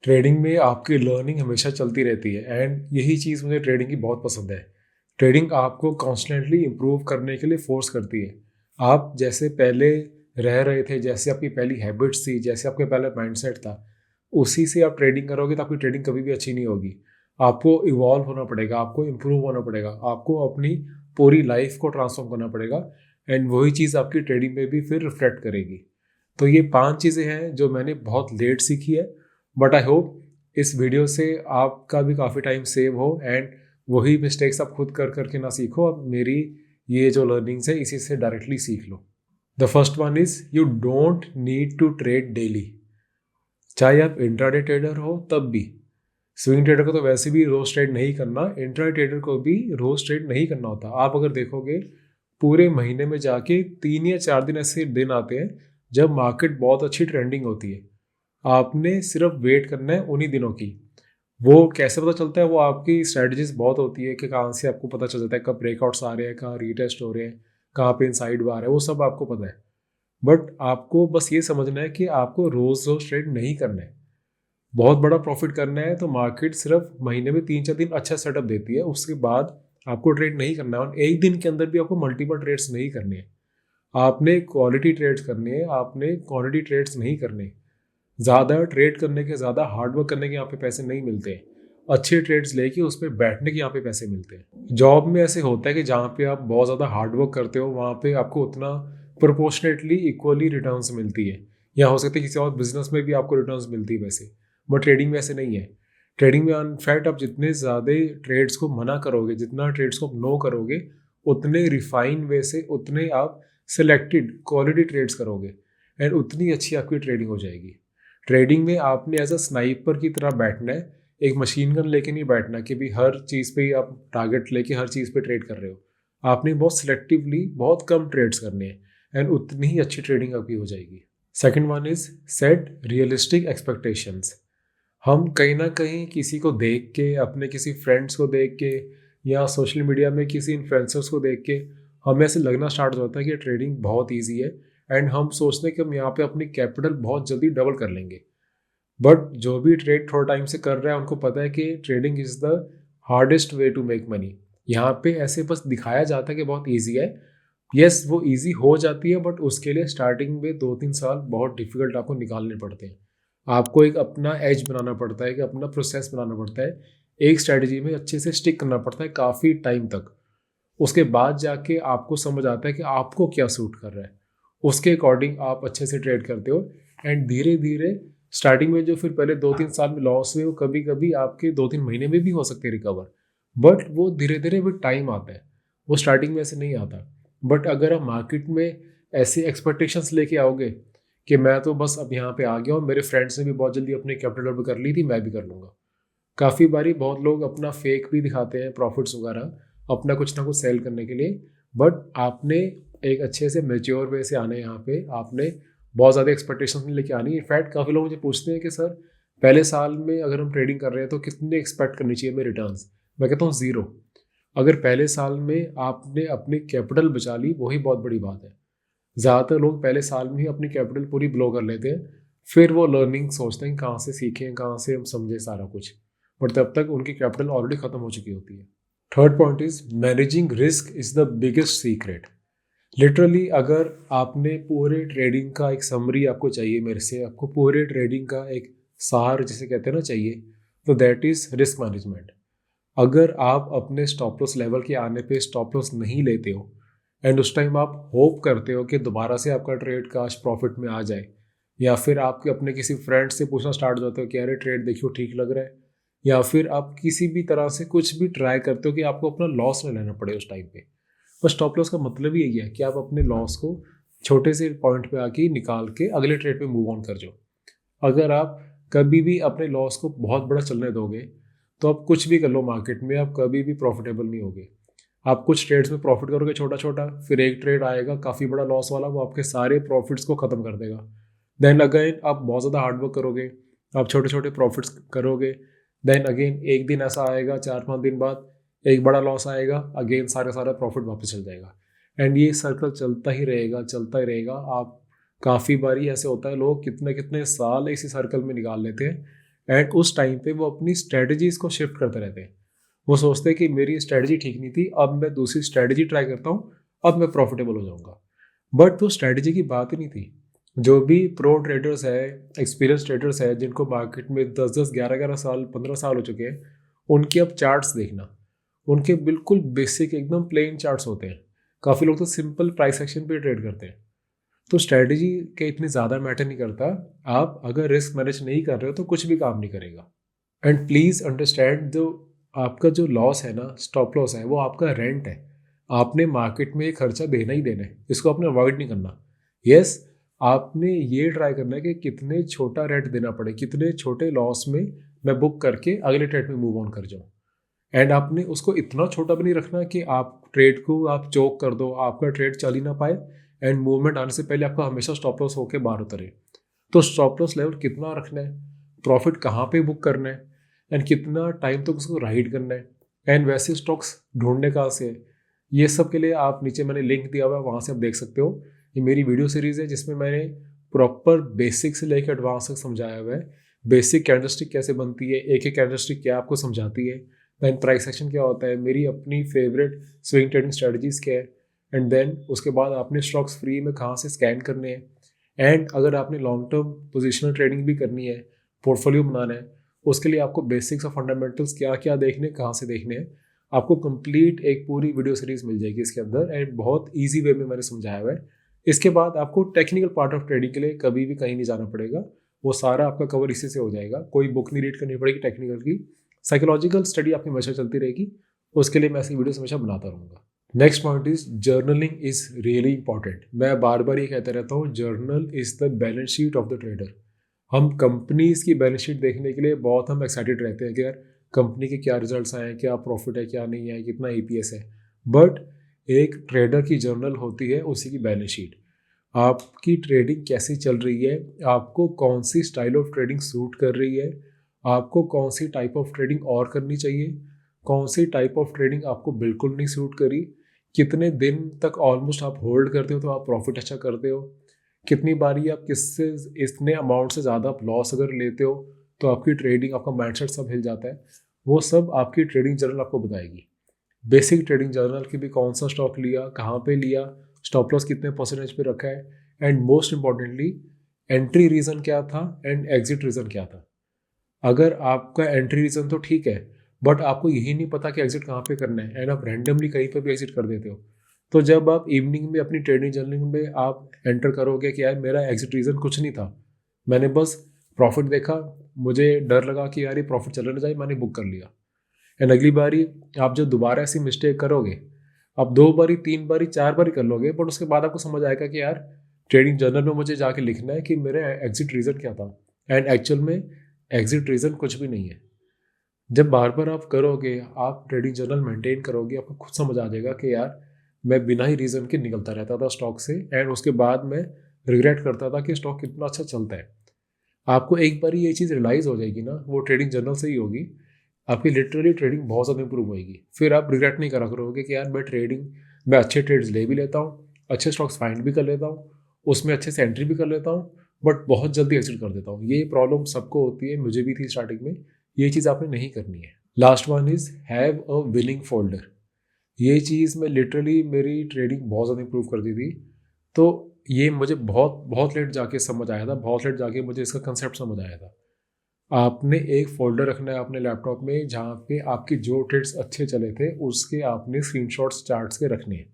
Trading में आपकी learning हमेशा चलती रहती है एंड यही चीज़ मुझे ट्रेडिंग की बहुत पसंद है। ट्रेडिंग आपको कॉन्स्टेंटली इम्प्रूव करने के लिए फोर्स करती है। आप जैसे पहले रह रहे थे, जैसे आपकी पहली हैबिट्स थी, जैसे आपके पहले माइंडसेट था, उसी से आप ट्रेडिंग करोगे तो आपकी ट्रेडिंग कभी भी अच्छी नहीं होगी। आपको इवॉल्व होना पड़ेगा, आपको इम्प्रूव होना पड़ेगा, आपको अपनी पूरी लाइफ को ट्रांसफॉर्म करना पड़ेगा एंड वही चीज़ आपकी ट्रेडिंग में भी फिर रिफ्लेक्ट करेगी। तो ये 5 चीज़ें हैं जो मैंने बहुत लेट सीखी है, बट आई होप इस वीडियो से आपका भी काफ़ी टाइम सेव हो एंड वही मिस्टेक्स आप खुद कर करके ना सीखो, अब मेरी ये जो लर्निंग्स है इसी से डायरेक्टली सीख लो। The first one is you don't need to trade daily. चाहे आप इंट्राडे ट्रेडर हो तब भी, स्विंग ट्रेडर को तो वैसे भी रोज ट्रेड नहीं करना, इंट्राडे ट्रेडर को भी रोज ट्रेड नहीं करना होता। आप अगर देखोगे पूरे महीने में जाके 3 या 4 दिन ऐसे दिन आते हैं जब मार्केट बहुत अच्छी ट्रेंडिंग होती है। आपने सिर्फ वेट करना है उन्हीं दिनों की। वो कैसे पता चलता है? वो आपकी स्ट्रेटजीज बहुत होती है कि कहाँ से आपको पता चल जाता है कब ब्रेकआउट्स आ रहे हैं, कहाँ रीटेस्ट हो रहे हैं, कहाँ पे इनसाइड बार है, वो सब आपको पता है। बट आपको बस ये समझना है कि आपको रोज रोज ट्रेड नहीं करना है। बहुत बड़ा प्रॉफिट करना है तो मार्केट सिर्फ महीने में 3 4 दिन अच्छा सेटअप देती है, उसके बाद आपको ट्रेड नहीं करना है और एक दिन के अंदर भी आपको मल्टीपल ट्रेड्स नहीं करने हैं। आपने क्वालिटी ट्रेड्स करने हैं, आपने क्वांटिटी ट्रेड्स नहीं करने। ज़्यादा ट्रेड करने के, ज़्यादा हार्डवर्क करने के यहाँ पे पैसे नहीं मिलते हैं। अच्छे ट्रेड्स लेके उस पर बैठने के यहाँ पे पैसे मिलते हैं। जॉब में ऐसे होता है कि जहाँ पे आप बहुत ज़्यादा हार्डवर्क करते हो वहाँ पे आपको उतना प्रोपोर्शनेटली इक्वली रिटर्न्स मिलती है, या हो सकता है किसी और बिजनेस में भी आपको रिटर्न्स मिलती है वैसे। बट ट्रेडिंग में ऐसे नहीं है। ट्रेडिंग में इनफैक्ट आप जितने ज़्यादा ट्रेड्स को मना करोगे, जितना ट्रेड्स को नो करोगे, उतने रिफाइन वे से उतने आप सिलेक्टेड क्वालिटी ट्रेड्स करोगे एंड उतनी अच्छी आपकी ट्रेडिंग हो जाएगी। ट्रेडिंग में आपने एज अ स्नाइपर की तरह बैठना है, एक मशीन गन लेके नहीं बैठना कि भी हर चीज़ पे ही आप टारगेट लेके हर चीज़ पे ट्रेड कर रहे हो। आपने बहुत सिलेक्टिवली बहुत कम ट्रेड्स करने हैं एंड उतनी ही अच्छी ट्रेडिंग आपकी हो जाएगी। Second one is set realistic expectations. हम कहीं ना कहीं किसी को देख के, अपने किसी फ्रेंड्स को देख के या सोशल मीडिया में किसी इन्फ्लुएंसर्स को देख के हमें ऐसे लगना स्टार्ट हो जाता है कि ट्रेडिंग बहुत ईजी है एंड हम सोचते हैं कि हम यहाँ पे अपनी कैपिटल बहुत जल्दी डबल कर लेंगे। बट जो भी ट्रेड थोड़ा टाइम से कर रहा है उनको पता है कि trading is the hardest way to make money. यहाँ पे ऐसे बस दिखाया जाता है कि बहुत ईजी है। यस, वो ईजी हो जाती है बट उसके लिए स्टार्टिंग में 2 3 साल बहुत डिफिकल्ट आपको निकालने पड़ते हैं। आपको एक अपना एज बनाना पड़ता है, कि अपना प्रोसेस बनाना पड़ता है, एक स्ट्रैटेजी में अच्छे से स्टिक करना पड़ता है काफ़ी टाइम तक। उसके बाद जाके आपको समझ आता है कि आपको क्या सूट कर रहा है, उसके अकॉर्डिंग आप अच्छे से ट्रेड करते हो एंड धीरे धीरे स्टार्टिंग में जो फिर पहले 2 3 साल में लॉस हुए वो कभी कभी आपके 2 3 महीने में भी हो सकते हैं रिकवर। बट वो धीरे धीरे भी टाइम आता है, वो स्टार्टिंग में ऐसे नहीं आता। बट अगर आप मार्केट में ऐसी एक्सपेक्टेशंस लेके आओगे कि मैं तो बस अब यहाँ पे आ गया हूँ, मेरे फ्रेंड्स ने भी बहुत जल्दी अपनी कैपिटल डबल कर ली थी, मैं भी कर लूँगा। काफ़ी बारी बहुत लोग अपना फेक भी दिखाते हैं प्रॉफिट्स वगैरह अपना कुछ ना कुछ सेल करने के लिए। बट आपने एक अच्छे से मेच्योर वे से आना है यहाँ पे, आपने बहुत ज़्यादा एक्सपेक्टेशंस नहीं लेके आनी। इनफैक्ट काफ़ी लोग मुझे पूछते हैं कि सर पहले साल में अगर हम ट्रेडिंग कर रहे हैं तो कितने एक्सपेक्ट करनी चाहिए मेरे रिटर्न्स। मैं कहता हूँ ज़ीरो। अगर पहले साल में आपने अपनी कैपिटल बचा ली वही बहुत बड़ी बात है। ज़्यादातर लोग पहले साल में ही अपनी कैपिटल पूरी ब्लो कर लेते हैं, फिर वो लर्निंग सोचते हैं कहाँ से सीखें, कहाँ से हम समझें सारा कुछ, बट तब तक उनकी कैपिटल ऑलरेडी खत्म हो चुकी होती है। Third point is managing risk is the biggest secret. Literally अगर आपने पूरे ट्रेडिंग का एक समरी आपको चाहिए मेरे से, आपको पूरे ट्रेडिंग का एक सार जिसे कहते हैं ना चाहिए, तो दैट इज रिस्क मैनेजमेंट। अगर आप अपने स्टॉप लॉस लेवल के आने पे स्टॉप लॉस नहीं लेते हो एंड उस टाइम आप होप करते हो कि दोबारा से आपका ट्रेड काश प्रॉफिट में आ जाए, या फिर आपके अपने किसी फ्रेंड से पूछना स्टार्ट हो जाते हो कि अरे ट्रेड देखियो ठीक लग रहा है, या फिर आप किसी भी तरह से कुछ भी ट्राई करते हो कि आपको अपना लॉस ना लेना पड़े उस टाइम पे। बस स्टॉप लॉस का मतलब ही यही है कि आप अपने लॉस को छोटे से पॉइंट पे आके निकाल के अगले ट्रेड पे मूव ऑन कर जाओ। अगर आप कभी भी अपने लॉस को बहुत बड़ा चलने दोगे तो आप कुछ भी कर लो मार्केट में, आप कभी भी प्रॉफिटेबल नहीं होगे। आप कुछ ट्रेड्स में प्रॉफिट करोगे छोटा छोटा, फिर एक ट्रेड आएगा काफ़ी बड़ा लॉस वाला, वो आपके सारे प्रॉफिट्स को ख़त्म कर देगा। देन अगेन आप बहुत ज़्यादा हार्डवर्क करोगे, आप छोटे छोटे प्रॉफिट्स करोगे, देन अगेन एक दिन ऐसा आएगा 4 5 दिन बाद एक बड़ा लॉस आएगा, अगेन सारे सारा प्रॉफिट वापस चल जाएगा एंड ये सर्कल चलता ही रहेगा चलता ही रहेगा। आप काफ़ी बारी ऐसे होता है लोग कितने कितने साल इसी सर्कल में निकाल लेते हैं एंड उस टाइम पे वो अपनी स्ट्रेटजीज को शिफ्ट करते रहते हैं। वो सोचते हैं कि मेरी स्ट्रेटजी ठीक नहीं थी, अब मैं दूसरी स्ट्रेटजी ट्राई करता हूँ, अब मैं प्रॉफिटेबल हो जाऊँगा। बट वो स्ट्रेटजी की बात ही नहीं थी। जो भी प्रो ट्रेडर्स है, एक्सपीरियंस ट्रेडर्स है, जिनको मार्केट में 10-10, 11-11 साल, 15 साल हो चुके हैं, उनके अब चार्ट्स देखना, उनके बिल्कुल बेसिक एकदम प्लेन चार्ट्स होते हैं। काफ़ी लोग तो सिंपल प्राइस एक्शन पे ट्रेड करते हैं। तो स्ट्रेटजी के इतनी ज़्यादा मैटर नहीं करता। आप अगर रिस्क मैनेज नहीं कर रहे हो तो कुछ भी काम नहीं करेगा। एंड प्लीज़ अंडरस्टैंड, जो आपका जो लॉस है ना, स्टॉप लॉस है, वो आपका रेंट है। आपने मार्केट में ये खर्चा देना ही देना है, इसको आपने अवॉइड नहीं करना। यस, आपने ये ट्राई करना है कि कितने छोटा रेंट देना पड़े, कितने छोटे लॉस में मैं बुक करके अगले ट्रेड में मूव ऑन कर जाऊँ। एंड आपने उसको इतना छोटा भी नहीं रखना कि आप ट्रेड को आप चोक कर दो, आपका ट्रेड चल ही ना पाए, एंड मूवमेंट आने से पहले आपका हमेशा स्टॉप लॉस होकर बाहर उतरे। तो स्टॉप लॉस लेवल कितना रखना है, प्रॉफिट कहाँ पे बुक करना है, एंड कितना टाइम तक उसको राइड करना है, एंड वैसे स्टॉक्स ढूंढने कहाँ से है, ये सब के लिए आप नीचे मैंने लिंक दिया हुआ है, वहाँ से आप देख सकते हो। ये मेरी वीडियो सीरीज़ है जिसमें मैंने प्रॉपर बेसिक से लेकर एडवांस तक समझाया हुआ है। बेसिक कैंडलस्टिक कैसे बनती है, एक एक कैंडलस्टिक क्या आपको समझाती है, देन प्राइस एक्शन क्या होता है, मेरी अपनी फेवरेट स्विंग ट्रेडिंग स्ट्रेटजीज क्या है, एंड देन उसके बाद आपने स्टॉक्स फ्री में कहाँ से स्कैन करने हैं, एंड अगर आपने लॉन्ग टर्म पोजिशनल ट्रेडिंग भी करनी है, पोर्टफोलियो बनाना है, उसके लिए आपको बेसिक्स और फंडामेंटल्स क्या क्या देखने, कहाँ से देखने हैं, आपको कंप्लीट एक पूरी वीडियो सीरीज मिल जाएगी इसके अंदर, एंड बहुत ईजी वे में मैंने समझाया हुआ है। इसके बाद आपको टेक्निकल पार्ट ऑफ ट्रेडिंग के लिए कभी भी कहीं नहीं जाना पड़ेगा, वो सारा आपका कवर इसी से हो जाएगा। कोई बुक नहीं रीड करनी पड़ेगी टेक्निकल की, साइकोलॉजिकल स्टडी आपकी हमेशा चलती रहेगी, उसके लिए मैं ऐसी वीडियोस हमेशा बनाता रहूँगा। Next point is journaling is really important. मैं बार बार ये कहता रहता हूँ, journal is the balance sheet of the trader. हम कंपनीज की बैलेंस शीट देखने के लिए बहुत हम एक्साइटेड रहते हैं कि यार कंपनी के क्या रिजल्ट्स आए हैं, क्या प्रॉफिट है, क्या नहीं है, कितना ईपीएस है। बट एक ट्रेडर की जर्नल होती है उसी की बैलेंस शीट। आपकी ट्रेडिंग कैसी चल रही है, आपको कौन सी स्टाइल ऑफ ट्रेडिंग सूट कर रही है, आपको कौन सी टाइप ऑफ ट्रेडिंग और करनी चाहिए, कौन सी टाइप ऑफ ट्रेडिंग आपको बिल्कुल नहीं सूट करी, कितने दिन तक ऑलमोस्ट आप होल्ड करते हो तो आप प्रॉफिट अच्छा करते हो, कितनी बारी आप किससे इतने अमाउंट से ज़्यादा आप लॉस अगर लेते हो तो आपकी ट्रेडिंग, आपका माइंडसेट सब हिल जाता है। वो सब आपकी ट्रेडिंग जर्नल आपको बताएगी। बेसिक ट्रेडिंग जर्नल की भी, कौन सा स्टॉक लिया, कहाँ पे लिया, स्टॉप लॉस कितने परसेंटेज पे रखा है, and most importantly entry reason क्या था एंड एग्जिट रीज़न क्या था। अगर आपका एंट्री रीज़न तो ठीक है, बट आपको यही नहीं पता कि एग्जिट कहाँ पे करना है, एंड आप रैंडमली कहीं पर भी एग्जिट कर देते हो, तो जब आप इवनिंग में अपनी ट्रेडिंग जर्नलिंग में आप एंटर करोगे कि यार मेरा एग्जिट रीज़न कुछ नहीं था, मैंने बस प्रॉफिट देखा, मुझे डर लगा कि यार ये प्रॉफिट चला ना जाए, मैंने बुक कर लिया। एंड अगली बारी आप जब दोबारा ऐसी मिस्टेक करोगे, आप 2 बारी, 3 बारी, 4 बारी कर लोगे, बट उसके बाद आपको समझ आएगा कि यार ट्रेडिंग जर्नल में मुझे जाके लिखना है कि मेरे एग्जिट रीज़न क्या था, एंड एक्चुअल में एग्जिट रीज़न कुछ भी नहीं है। जब बार बार आप करोगे, आप ट्रेडिंग जर्नल मेंटेन करोगे, आपको खुद समझ आ जाएगा कि यार मैं बिना ही रीज़न के निकलता रहता था स्टॉक से, एंड उसके बाद मैं रिग्रेट करता था कि स्टॉक कितना अच्छा चलता है। आपको एक बार ये चीज़ रियलाइज़ हो जाएगी ना, वो ट्रेडिंग जर्नल से ही होगी, आपकी लिटरली ट्रेडिंग बहुत ज़्यादा इंप्रूव होएगी। फिर आप रिग्रेट नहीं करा करोगे कि यार मैं अच्छे ट्रेड्स ले भी लेता हूँ, अच्छे स्टॉक्स फाइंड भी कर लेता हूँ, उसमें अच्छे से एंट्री भी कर लेता हूँ, बट बहुत जल्दी एग्जिट कर देता हूँ। ये प्रॉब्लम सबको होती है, मुझे भी थी स्टार्टिंग में। ये चीज़ आपने नहीं करनी है। Last one is have a winning folder. ये चीज़ मैं लिटरली, मेरी ट्रेडिंग बहुत ज़्यादा इंप्रूव कर दी थी। तो ये मुझे बहुत बहुत लेट जाके समझ आया था, बहुत लेट जाके मुझे इसका कंसेप्ट समझ आया था। आपने एक फ़ोल्डर रखना है अपने लैपटॉप में, जहाँ पे आपकी जो ट्रेड्स अच्छे चले थे उसके आपने स्क्रीनशॉट्स, चार्ट्स के रखने हैं।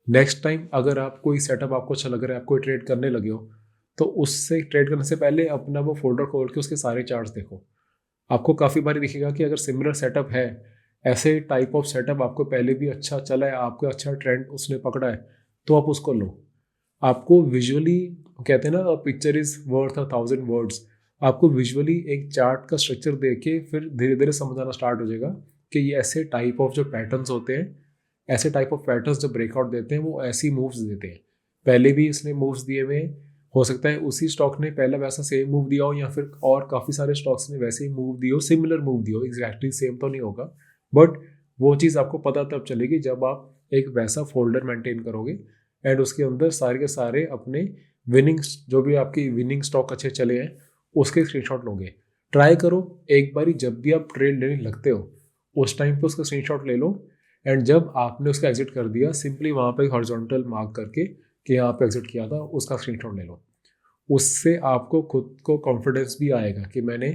नेक्स्ट टाइम अगर आप कोई सेटअप आपको अच्छा लग रहा है, आप कोई ट्रेड करने लगे हो, तो उससे ट्रेड करने से पहले अपना वो फोल्डर खोल के उसके सारे चार्ट्स देखो। आपको काफ़ी बार दिखेगा कि अगर सिमिलर सेटअप है, ऐसे टाइप ऑफ सेटअप आपको पहले भी अच्छा चला है, आपको अच्छा ट्रेंड उसने पकड़ा है, तो आप उसको लो। आपको विजुअली, कहते हैं ना, पिक्चर इज़ वर्थ 1,000 वर्ड्स। आपको विजुअली एक चार्ट का स्ट्रक्चर देख के फिर धीरे धीरे समझ आना स्टार्ट हो जाएगा कि ये ऐसे टाइप ऑफ जो पैटर्न्स होते हैं, ऐसे टाइप ऑफ पैटर्न्स जो ब्रेकआउट देते हैं, वो ऐसी मूव्स देते हैं। पहले भी इसने मूव्स दिए हुए हैं, हो सकता है उसी स्टॉक ने पहले वैसा सेम मूव दिया हो, या फिर और काफ़ी सारे स्टॉक्स ने वैसे ही मूव दिए हो, सिमिलर मूव दिए हो, एग्जैक्टली सेम तो नहीं होगा, बट वो चीज़ आपको पता तब चलेगी जब आप एक वैसा फोल्डर मेंटेन करोगे, एंड उसके अंदर सारे के सारे अपने विनिंग, जो भी आपकी विनिंग स्टॉक अच्छे चले हैं, उसके स्क्रीनशॉट लोगे। ट्राई करो एक बारी, जब भी आप ट्रेड लेने लगते हो उस टाइम पे उसका स्क्रीनशॉट ले लो, एंड जब आपने उसका एग्जिट कर दिया सिंपली वहाँ पे हॉरिजॉन्टल मार्क करके कि यहाँ पे एग्जिट किया था उसका स्क्रीनशॉट ले लो। उससे आपको खुद को कॉन्फिडेंस भी आएगा कि मैंने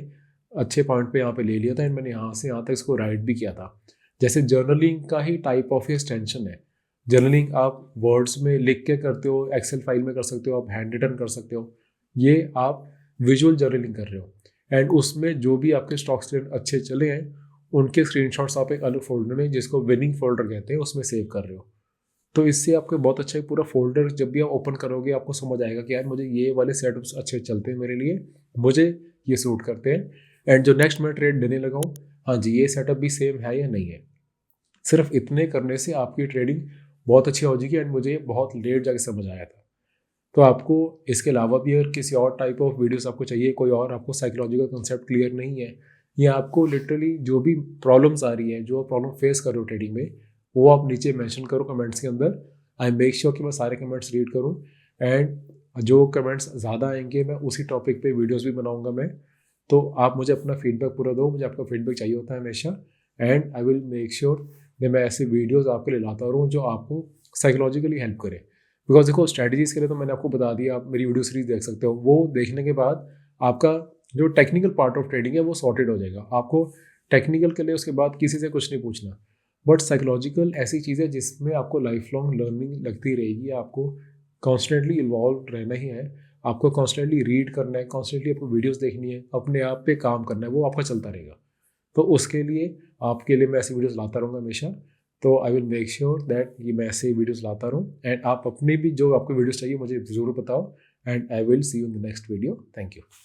अच्छे पॉइंट पे यहाँ पे ले लिया था एंड मैंने यहाँ से यहाँ तक इसको राइट भी किया था। जैसे जर्नलिंग का ही टाइप ऑफ एक्सटेंशन है। जर्नलिंग आप वर्ड्स में लिख के करते हो, एक्सेल फाइल में कर सकते हो, आप हैंड रिटन कर सकते हो, ये आप विजुअल जर्नलिंग कर रहे हो। एंड उसमें जो भी आपके स्टॉक्स अच्छे चले हैं उनके स्क्रीनशॉट्स आप एक अलग फोल्डर में, जिसको विनिंग फोल्डर कहते हैं, उसमें सेव कर रहे हो। तो इससे आपको बहुत अच्छा पूरा फोल्डर जब भी आप ओपन करोगे आपको समझ आएगा कि यार मुझे ये वाले सेटअप्स अच्छे चलते हैं मेरे लिए, मुझे ये सूट करते हैं, एंड जो नेक्स्ट मैं ट्रेड देने लगा हूँ, हाँ जी ये सेटअप भी सेम है या नहीं है। सिर्फ इतने करने से आपकी ट्रेडिंग बहुत अच्छी हो जाएगी। एंड मुझे बहुत लेट जाके समझ आया था। तो आपको इसके अलावा भी अगर किसी और टाइप ऑफ वीडियोस आपको चाहिए, कोई और आपको साइकोलॉजिकल कंसेप्ट क्लियर नहीं है, या आपको लिटरली जो भी प्रॉब्लम्स आ रही है, जो प्रॉब्लम फेस कर रहे हो ट्रेडिंग में, वो आप नीचे मेंशन करो कमेंट्स के अंदर। आई मेक श्योर कि मैं सारे कमेंट्स रीड करूँ, एंड जो कमेंट्स ज़्यादा आएंगे मैं उसी टॉपिक पे वीडियोस भी बनाऊंगा मैं। तो आप मुझे अपना फीडबैक पूरा दो, मुझे आपका फीडबैक चाहिए होता है हमेशा, and I will make sure कि मैं ऐसे वीडियोस आपके लिए लाता रहूँ जो आपको साइकोलॉजिकली हेल्प करे। बिकॉज देखो स्ट्रैटेजीज के लिए तो मैंने आपको बता दिया, आप मेरी वीडियो सीरीज देख सकते हो, वो देखने के बाद आपका जो टेक्निकल पार्ट ऑफ ट्रेडिंग है वो सॉर्टेड हो जाएगा। आपको टेक्निकल के लिए उसके बाद किसी से कुछ नहीं पूछना, बट साइकोलॉजिकल ऐसी चीज़ है जिसमें आपको लाइफ लॉन्ग लर्निंग लगती रहेगी। आपको कॉन्स्टेंटली इन्वॉल्व रहना ही है, आपको कॉन्स्टेंटली रीड करना है, कॉन्स्टेंटली आपको वीडियोस देखनी है, अपने आप पे काम करना है, वो आपका चलता रहेगा। तो उसके लिए आपके लिए मैं ऐसी वीडियोस लाता रहूँगा हमेशा। तो I will make sure that ये मैं ऐसे वीडियोस लाता रहूँ, एंड आप अपने भी जो आपको वीडियोस चाहिए मुझे ज़रूर बताओ, and I will see you in the next video. Thank you.